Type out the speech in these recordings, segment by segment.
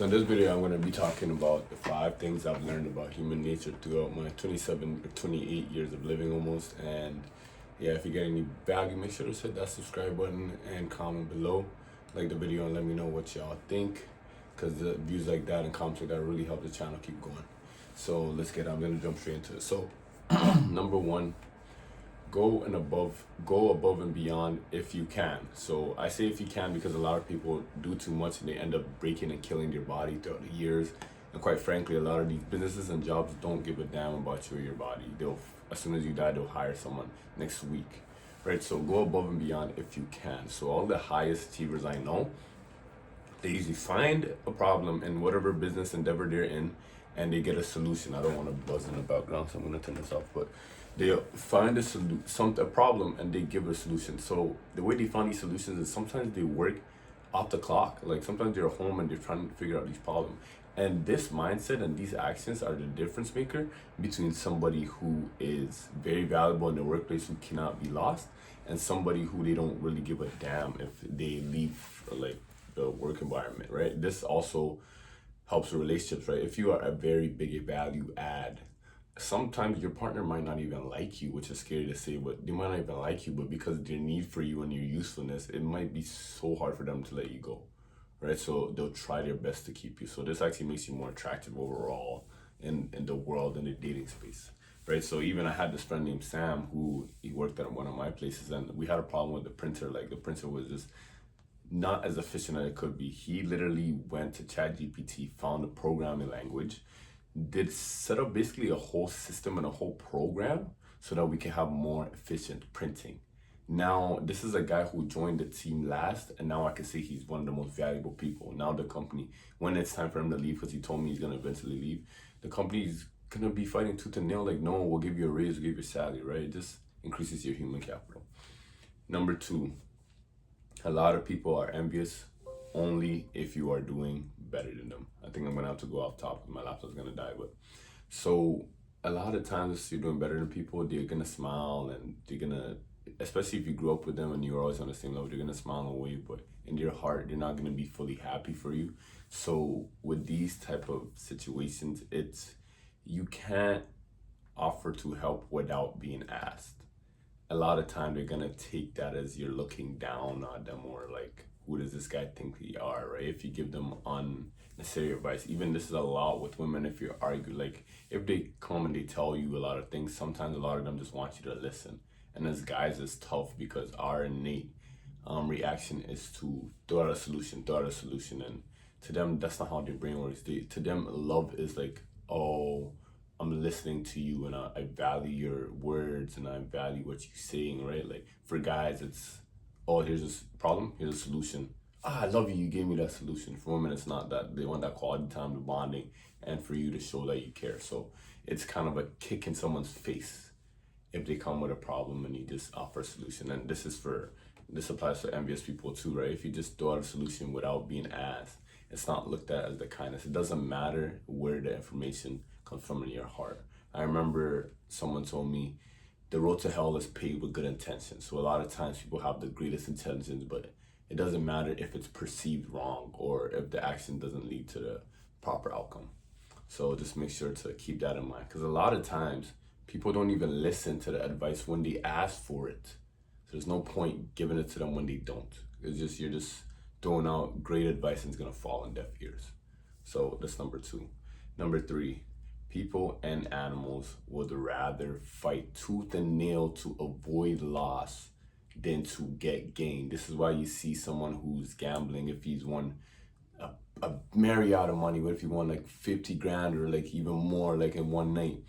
So in this video, I'm going to be talking about the 5 things I've learned about human nature throughout my 27 or 28 years of living almost. And yeah, if you get any value, make sure to hit that subscribe button and comment below. Like the video and let me know what y'all think, because the views like that and comments like that really help the channel keep going. So let's get, I'm going to jump straight into it. So number one, go above and beyond if you can. So I say if you can because a lot of people do too much and they end up breaking and killing their body throughout the years. And quite frankly, a lot of these businesses and jobs don't give a damn about you or your body. They'll, as soon as you die, they'll hire someone next week, right? So go above and beyond if you can. So all the highest achievers I know, they usually find a problem in whatever business endeavor they're in, and they get a solution. I don't want to buzz in the background, so I'm gonna turn this off. But they find a problem and they give a solution. So the way they find these solutions is sometimes they work off the clock. Like sometimes they're home and they're trying to figure out these problems. And this mindset and these actions are the difference maker between somebody who is very valuable in the workplace who cannot be lost, and somebody who they don't really give a damn if they leave like the work environment, right? This also helps with relationships, right? If you are a very big value add, sometimes your partner might not even like you, which is scary to say, but they might not even like you, but because of their need for you and your usefulness, it might be so hard for them to let you go, right? So they'll try their best to keep you. So this actually makes you more attractive overall in the world, in the dating space, right? So even I had this friend named Sam who he worked at one of my places, and we had a problem with the printer. Like the printer was just not as efficient as it could be. He literally went to ChatGPT, found a programming language, did set up basically a whole system and a whole program so that we can have more efficient printing. Now, this is a guy who joined the team last, and now I can say he's one of the most valuable people. Now the company, when it's time for him to leave, because he told me he's gonna eventually leave, the company's gonna be fighting tooth and nail, like, no, we'll give you a raise, we'll give you a salary, right? It just increases your human capital. Number two, a lot of people are envious only if you are doing better than them. I think I'm gonna have to go off topic. My laptop's gonna die, but so a lot of times you're doing better than people, they're gonna smile and they're gonna, especially if you grew up with them and you're always on the same level, they're gonna smile and wave, but in their heart, they're not gonna be fully happy for you. So with these type of situations, it's, you can't offer to help without being asked. A lot of time they're gonna take that as you're looking down on them, or like, who does this guy think they are, right? If you give them unnecessary advice, even this is a lot with women. If you argue, like if they come and they tell you a lot of things, sometimes a lot of them just want you to listen. And as guys, it's tough because our innate reaction is to throw out a solution, and to them that's not how their brain works. To them, love is like, oh, I'm listening to you and I value your words and I value what you're saying, right? Like for guys, it's, oh, here's this problem, here's a solution. Ah, I love you, you gave me that solution. For women, it's not that. They want that quality time, the bonding, and for you to show that you care. So it's kind of a kick in someone's face if they come with a problem and you just offer a solution. And this applies to envious people too, right? If you just throw out a solution without being asked, it's not looked at as the kindness. It doesn't matter where the information comes from in your heart. I remember someone told me the road to hell is paved with good intentions. So a lot of times people have the greatest intentions, but it doesn't matter if it's perceived wrong or if the action doesn't lead to the proper outcome. So just make sure to keep that in mind, because a lot of times people don't even listen to the advice when they ask for it. So there's no point giving it to them when they don't. It's just, you're just throwing out great advice and it's gonna fall on deaf ears. So that's number two. Number three, people and animals would rather fight tooth and nail to avoid loss than to get gain. This is why you see someone who's gambling, if he's won a myriad of money, what if he won like 50 grand or like even more, like in one night,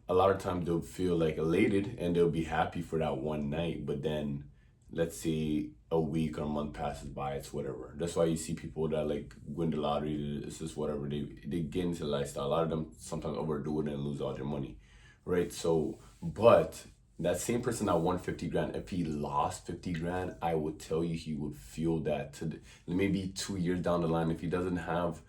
a lot of times they'll feel like elated and they'll be happy for that one night, but then let's say a week or a month passes by, it's whatever. That's why you see people that like win the lottery, it's just whatever, they get into the lifestyle. A lot of them sometimes overdo it and lose all their money, right? So, but that same person that won 50 grand, if he lost 50 grand, I would tell you he would feel that maybe 2 years down the line. If he doesn't have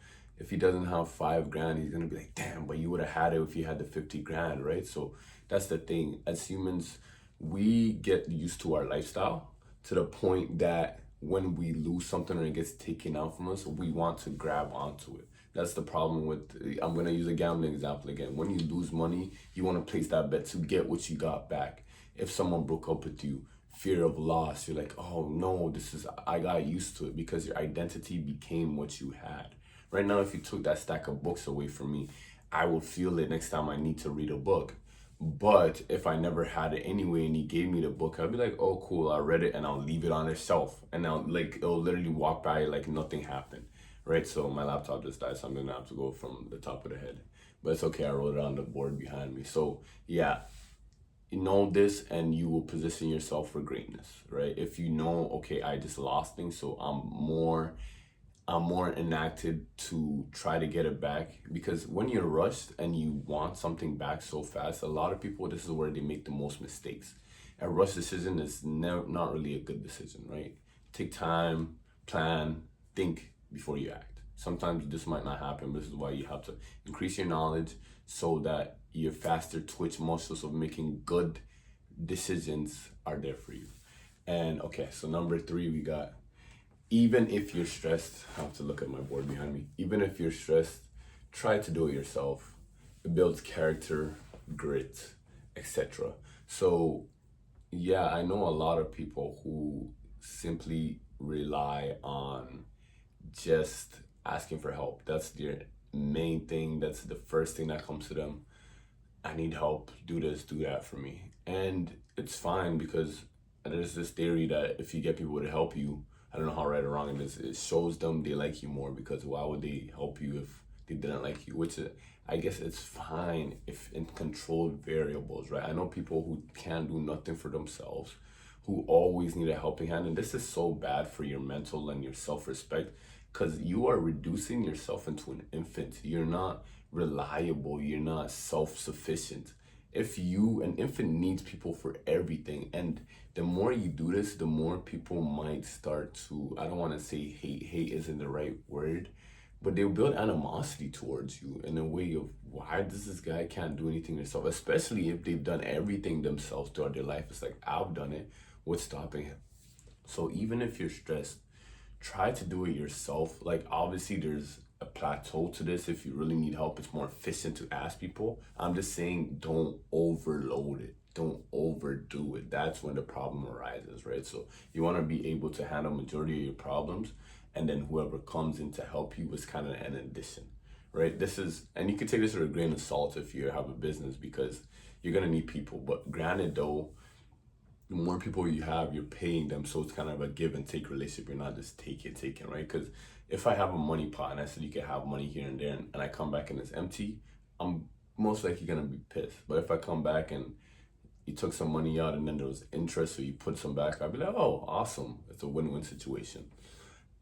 5 grand, he's gonna be like, damn, but you would have had it if you had the 50 grand, right? So that's the thing. As humans, we get used to our lifestyle to the point that when we lose something or it gets taken out from us, we want to grab onto it. That's the problem with, I'm going to use a gambling example again. When you lose money, you want to place that bet to get what you got back. If someone broke up with you, fear of loss, you're like, oh no, I got used to it because your identity became what you had. Right now, if you took that stack of books away from me, I will feel it next time I need to read a book. But if I never had it anyway and he gave me the book, I'll be like, oh cool, I read it, and I'll leave it on the shelf. And it'll literally walk by like nothing happened. Right? So my laptop just died, so I'm gonna have to go from the top of the head. But it's okay, I wrote it on the board behind me. So yeah, you know this and you will position yourself for greatness, right? If you know, okay, I just lost things, so I'm more enacted to try to get it back, because when you're rushed and you want something back so fast, a lot of people, this is where they make the most mistakes. A rush decision is not really a good decision, right? Take time, plan, think before you act. Sometimes this might not happen, but this is why you have to increase your knowledge so that your faster twitch muscles of making good decisions are there for you. And okay, so number 3, we got, even if you're stressed, I have to look at my board behind me. Even if you're stressed, try to do it yourself. It builds character, grit, etc. So, yeah, I know a lot of people who simply rely on just asking for help. That's their main thing. That's the first thing that comes to them. I need help, do this, do that for me. And it's fine, because there's this theory that if you get people to help you, I don't know how right or wrong it is, it shows them they like you more, because why would they help you if they didn't like you? Which I guess it's fine if in controlled variables, right? I know people who can't do nothing for themselves, who always need a helping hand. And this is so bad for your mental and your self-respect, because you are reducing yourself into an infant. You're not reliable, you're not self-sufficient. An infant needs people for everything, and the more you do this, the more people might start to, I don't want to say hate isn't the right word, but they'll build animosity towards you in a way of, why does this guy can't do anything himself, especially if they've done everything themselves throughout their life. It's like, I've done it, what's stopping him? So even if you're stressed, try to do it yourself. Like, obviously there's a plateau to this. If you really need help, it's more efficient to ask people. I'm just saying, don't overload it, don't overdo it. That's when the problem arises, right? So you want to be able to handle majority of your problems, and then whoever comes in to help you is kind of an addition, right? This is, and you can take this with a grain of salt if you have a business, because you're gonna need people. But granted though, the more people you have, you're paying them, so it's kind of a give and take relationship. You're not just taking, right? Because if I have a money pot and I said you can have money here and there, and I come back and it's empty, I'm most likely gonna be pissed. But if I come back and you took some money out and then there was interest, so you put some back, I'd be like, oh, awesome. It's a win-win situation.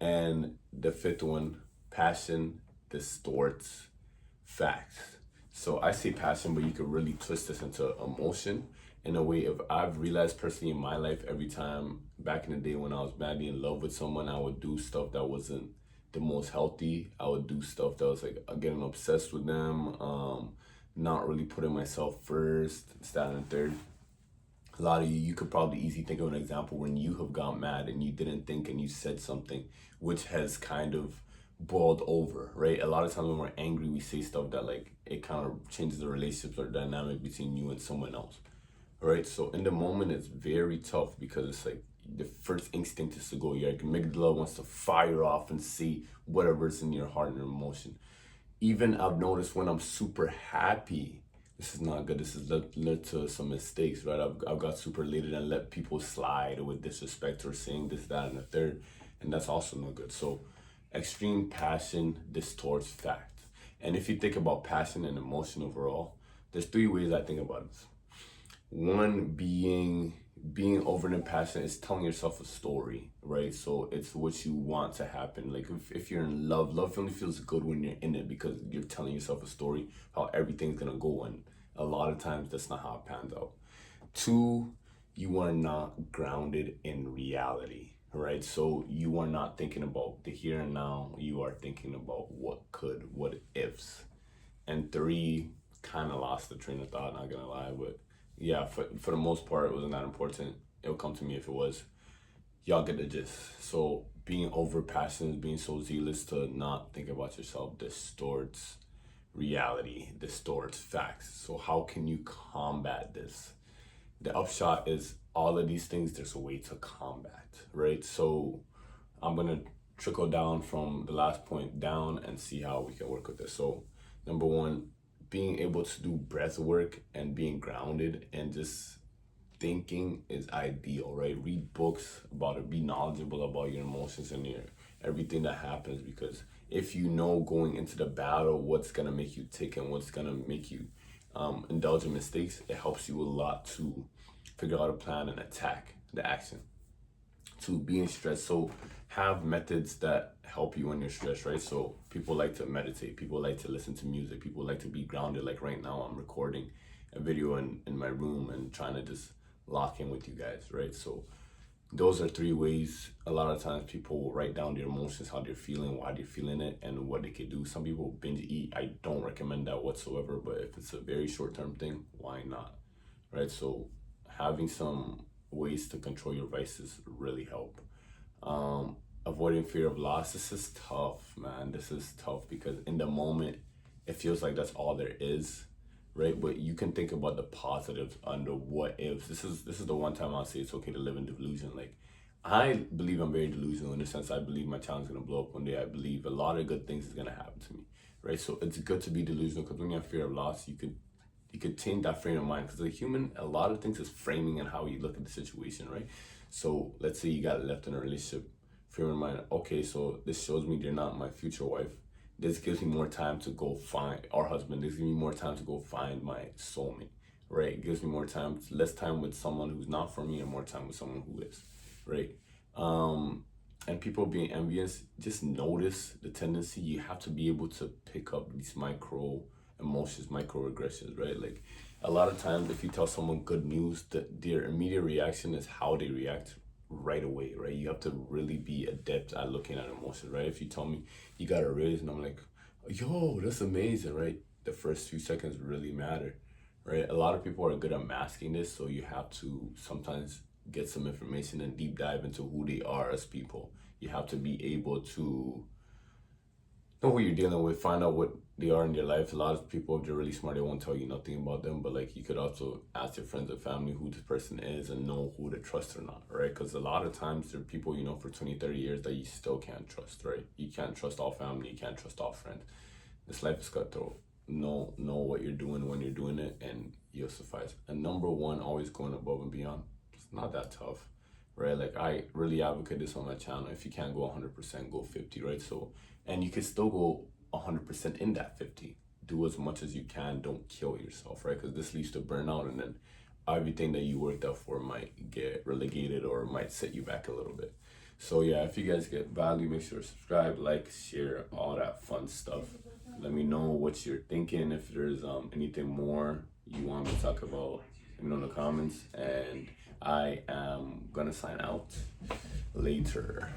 And the 5th one, passion distorts facts. So I say passion, but you could really twist this into emotion in a way of, I've realized personally in my life, every time back in the day when I was madly in love with someone, I would do stuff that wasn't the most healthy. I would do stuff that was like getting obsessed with them, not really putting myself first, that and third. A lot of you could probably easily think of an example when you have got mad and you didn't think and you said something which has kind of boiled over, right? A lot of times when we're angry, we say stuff that like it kind of changes the relationships or dynamic between you and someone else, right? So in the moment, it's very tough, because it's like the first instinct is to go, your amygdala wants to fire off and see whatever's in your heart and your emotion. Even I've noticed when I'm super happy, this is not good. This has led to some mistakes, right? I've got super elated and let people slide with disrespect or saying this, that, and the third. And that's also not good. So extreme passion distorts fact. And if you think about passion and emotion overall, there's 3 ways I think about this. One being overly passionate is telling yourself a story, right? So it's what you want to happen. Like if you're in love only feels good when you're in it, because you're telling yourself a story how everything's gonna go, and a lot of times that's not how it pans out. 2, you are not grounded in reality, right? So you are not thinking about the here and now, you are thinking about what ifs. And 3, kind of lost the train of thought, not gonna lie, but yeah, for the most part, it wasn't that important. It'll come to me if it was. y'all get the gist. So being over passionate, being so zealous to not think about yourself distorts reality, distorts facts. So how can you combat this? The upshot is all of these things, there's a way to combat, right? So I'm gonna trickle down from the last point down and see how we can work with this. So number one, being able to do breath work and being grounded and just thinking is ideal, right? Read books about it, be knowledgeable about your emotions and your everything that happens, because if you know going into the battle what's gonna make you tick and what's gonna make you indulge in mistakes, it helps you a lot to figure out a plan and attack the action. To being stressed, so have methods that help you when you're stressed, right? So people like to meditate, people like to listen to music, people like to be grounded. Like right now I'm recording a video in my room and trying to just lock in with you guys, right? So those are three ways. A lot of times people will write down their emotions, how they're feeling, why they're feeling it, and what they could do. Some people binge eat. I don't recommend that whatsoever, but if it's a very short-term thing, why not, right? So having some ways to control your vices really help. Avoiding fear of loss. This is tough, man. This is tough because in the moment, it feels like that's all there is, right? But you can think about the positives under what ifs. This is the one time I'll say it's okay to live in delusion. Like, I believe I'm very delusional in the sense I believe my channel is gonna blow up one day. I believe a lot of good things is gonna happen to me, right? So it's good to be delusional because when you have fear of loss, you could change that frame of mind, because a human, a lot of things is framing and how you look at the situation, right? So let's say you got left in a relationship, frame of mind, okay, so this shows me you're not my future wife. This gives me more time to go find our husband. This gives me more time to go find my soulmate, right? It gives me more time, less time with someone who's not for me and more time with someone who is, right? And people being envious, just notice the tendency. You have to be able to pick up these micro emotions, microaggressions, right? Like a lot of times if you tell someone good news, their immediate reaction is how they react right away, right? You have to really be adept at looking at emotions, right? If you tell me you got a raise and I'm like, yo, that's amazing, right? The first few seconds really matter, right? A lot of people are good at masking this, so you have to sometimes get some information and deep dive into who they are as people. You have to be able to know who you're dealing with, find out what they are in their life. A lot of people, if they're really smart, they won't tell you nothing about them, but like you could also ask your friends and family who this person is and know who to trust or not, right? Because a lot of times there are people you know for 20, 30 years that you still can't trust, right? You can't trust all family, you can't trust all friends. This life is cutthroat. Know what you're doing when you're doing it, and you'll suffice. And number one, always going above and beyond. It's not that tough, right? Like I really advocate this on my channel. If you can't go 100%, go 50, right? So, and you can still go 100% in that 50. Do as much as you can. Don't kill yourself, right? Because this leads to burnout, and then everything that you worked out for might get relegated or might set you back a little bit. So yeah, if you guys get value, make sure to subscribe, like, share, all that fun stuff. Let me know what you're thinking. If there's anything more you want me to talk about, let me know in the comments. And I am gonna sign out later.